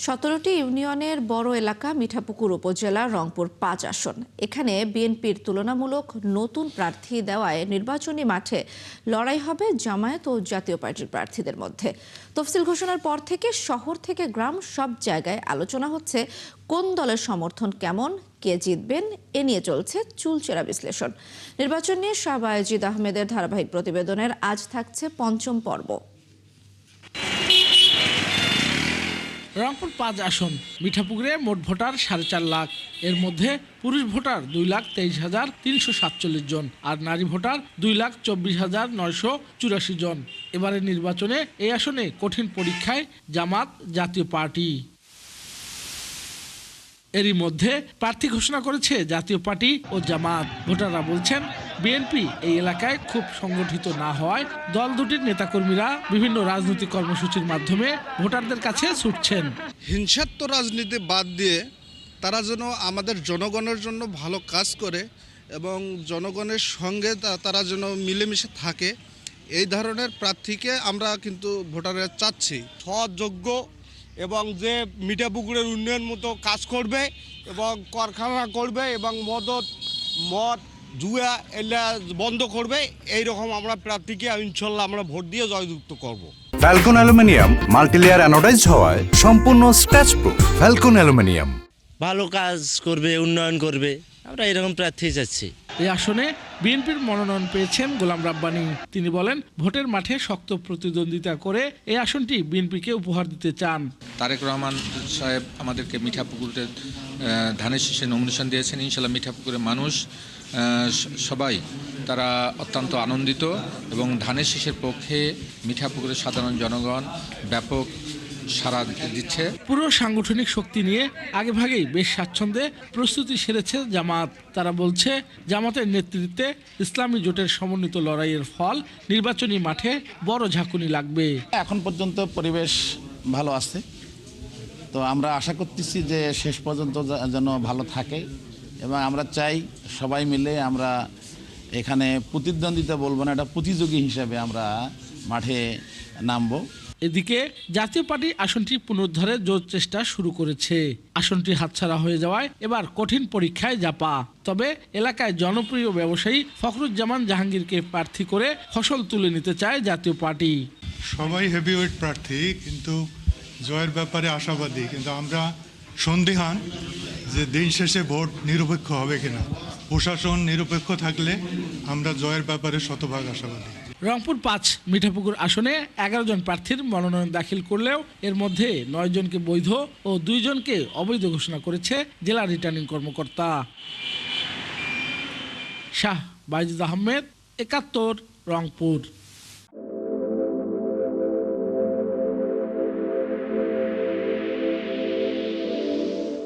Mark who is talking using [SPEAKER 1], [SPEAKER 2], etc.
[SPEAKER 1] 17টি ইউনিয়নের বড় এলাকা মিঠাপুকুর উপজেলার রংপুর 5 আসন। এখানে বিএনপির তুলনামূলক নতুন প্রার্থী দেওয়ায় নির্বাচনী মাঠে লড়াই হবে জামায়াত ও জাতীয় পার্টির প্রার্থীদের মধ্যে। তফসিল ঘোষণার পর থেকে শহর থেকে গ্রাম সব জায়গায় আলোচনা হচ্ছে কোন দলের সমর্থন কেমন, কে জিতবেন, এ নিয়ে চলছে চুলচেরা বিশ্লেষণ। নির্বাচন নিয়ে শাহ বায়েজিদ আহমেদের ধারাবাহিক প্রতিবেদনের আজ থাকছে পঞ্চম পর্ব।
[SPEAKER 2] রংপুর 5 আসন, মিঠাপুকুরে মোট ভোটার 4.5 লাখ। এর মধ্যে পুরুষ ভোটার 2,23,347 জন আর নারী ভোটার 2,24,984 জন। এবারের নির্বাচনে এই আসনে কঠিন পরীক্ষায় জামাত, জাতীয় পার্টি। এরই মধ্যে প্রার্থী ঘোষণা করেছে জাতীয় পার্টি ও জামাত। ভোটাররা বলছেন বিএনপি এই এলাকায় খুব সংগঠিত না হওয়ায় দল দুটির নেতাকর্মীরা বিভিন্ন রাজনৈতিক কর্মসূচির মাধ্যমে ভোটারদের কাছে ছুটছেন।
[SPEAKER 3] হিংসাত্মক রাজনীতি বাদ দিয়ে তারা যেন আমাদের জনগণের জন্য ভালো কাজ করে এবং জনগণের সঙ্গে তারা যেন মিলেমিশে থাকে, এই ধরনের প্রার্থীকে আমরা কিন্তু ভোটাররা চাচ্ছি।
[SPEAKER 4] সৎযোগ্য এবং যে মিঠাপুকুরের উন্নয়ন মতো কাজ করবে এবং কারখানা করবে এবং মদ জুয়া এলা বন্ধ করবে, এইরকম আমরা প্রার্থীকে ইনশাল্লাহ আমরা ভোট দিয়ে জয়যুক্ত করব।
[SPEAKER 5] ফ্যালকন অ্যালুমিনিয়াম মাল্টিলেয়ার অ্যানোডাইজড হওয়ায় সম্পূর্ণ স্ক্র্যাচ প্রুফ। ফ্যালকন অ্যালুমিনিয়াম
[SPEAKER 6] ভালো কাজ করবে, উন্নয়ন করবে, আমরা এরকম প্রার্থী চাচ্ছি।
[SPEAKER 2] এই আসনে বিএনপির মনোনয়ন পেয়েছেন গোলাম রাব্বানী। তিনি বলেন ভোটের মাঠে শক্ত প্রতিদ্বন্দ্বিতা করে এই আসনটি বিএনপিকে উপহার দিতে চান।
[SPEAKER 7] তারেক রহমান সাহেব আমাদেরকে মিঠাপুকুরের ধানের শীষে নমিনেশন দিয়েছেন। ইনশাল্লাহ মিঠাপুকুরের মানুষ সবাই তারা অত্যন্ত আনন্দিত এবং ধানের শীষের পক্ষে মিঠাপুকুরের সাধারণ জনগণ ব্যাপক সাড়া দিচ্ছে।
[SPEAKER 2] পুরো সাংগঠনিক শক্তি নিয়ে আগেভাগেই বেশ স্বাচ্ছন্দ্যে প্রস্তুতি সেরেছে জামাত। তারা বলছে জামাতের নেতৃত্বে ইসলামী জোটের সমন্বিত লড়াইয়ের ফল নির্বাচনী মাঠে বড় ঝাঁকুনি লাগবে।
[SPEAKER 8] এখন পর্যন্ত পরিবেশ ভালো আছে, তো আমরা আশা করতেছি যে শেষ পর্যন্ত যেন ভালো থাকে এবং আমরা চাই সবাই মিলে আমরা এখানে প্রতিদ্বন্দ্বিতা বলবো না, এটা প্রতিযোগী হিসাবে আমরা মাঠে নামবো।
[SPEAKER 2] এদিকে জাতীয় পার্টি আসনটি পুনরুদ্ধারের জোর চেষ্টা শুরু করেছে। আসনটি হাতছাড়া হয়ে যাওয়ায় এবার কঠিন পরীক্ষায় জাপা। তবে এলাকায় জনপ্রিয় ব্যবসায়ী ফখরুজ্জামান জাহাঙ্গীরকে প্রার্থী করে ফসল তুলে নিতে চায় জাতীয় পার্টি।
[SPEAKER 9] সবাই হেভিওয়েট প্রার্থী, কিন্তু জয়ের ব্যাপারে আশাবাদী, কিন্তু আমরা সন্দিহান যে দিন শেষে ভোট নিরপেক্ষ হবে কিনা। প্রশাসন নিরপেক্ষ থাকলে আমরা জয়ের ব্যাপারে শতভাগ আশাবাদী।
[SPEAKER 2] রংপুর 5 মিঠাপুকুর আসনে 11 জন প্রার্থীর মনোনয়ন দাখিল করলেও এর মধ্যে 9 জনকে বৈধ ও 2 জনকে অবৈধ ঘোষণা করেছে জেলা রিটার্নিং কর্মকর্তা। শাহ বায়েজিদ আহমেদ, 71, রংপুর।